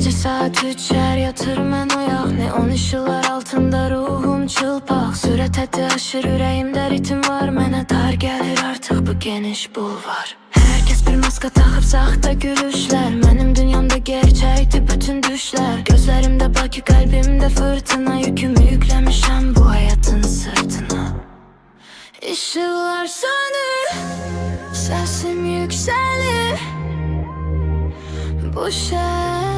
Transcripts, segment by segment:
Gece saat 3'ler yatır mən oyaq, neon ışıqlar altında ruhum çılpaq. Sürət etti aşır ürəyimdə ritim var, mənə dar gəlir artıq bu geniş bulvar. Herkes bir maska taxıb saxta gülüşlər, mənim dünyamda gerçəkdir bütün düşlər. Gözlərimdə Bakı, qəlbimdə fırtına, yükümü yükləmişəm bu həyatın sırtına. İşıqlar sönür, səsim yüksəlir, bu şəhər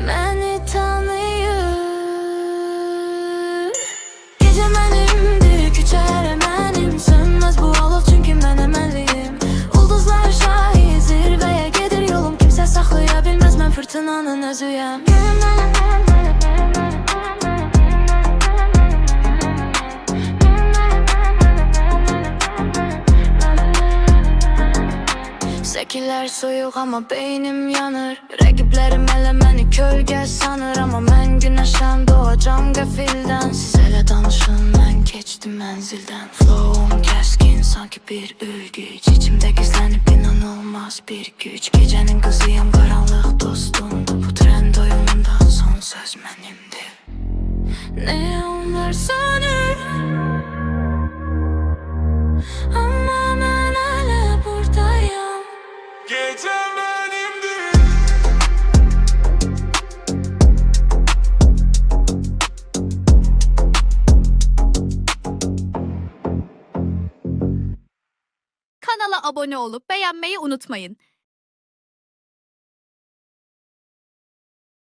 məni tanıyır. Gecə mənimdir, küçələr mənim, sönməz bu alov çünki mən əməliyim. Ulduzlar şahid, zirvəyə gedir yolum, kimsə saxlaya bilməz, mən fırtınanın özüyəm. Səkilər soyuq amma beynim yanır, rəqiblərim elə məni kölgə sanır. Amma mən günəşəm, doğacam qəfildən, siz elə danışın, mən keçdim mənzildən. Flowum kəskin, sanki bir ülgüc, içimdə gizlənib inanılmaz bir güc. Gecənin qızıyam, qaranlıq dostumdur, bu trend oyununda son söz mənimdir. Neonlar sönür, amma mən hələ buradayam. Gece benimdir. Kanala abone olup beğenmeyi unutmayın.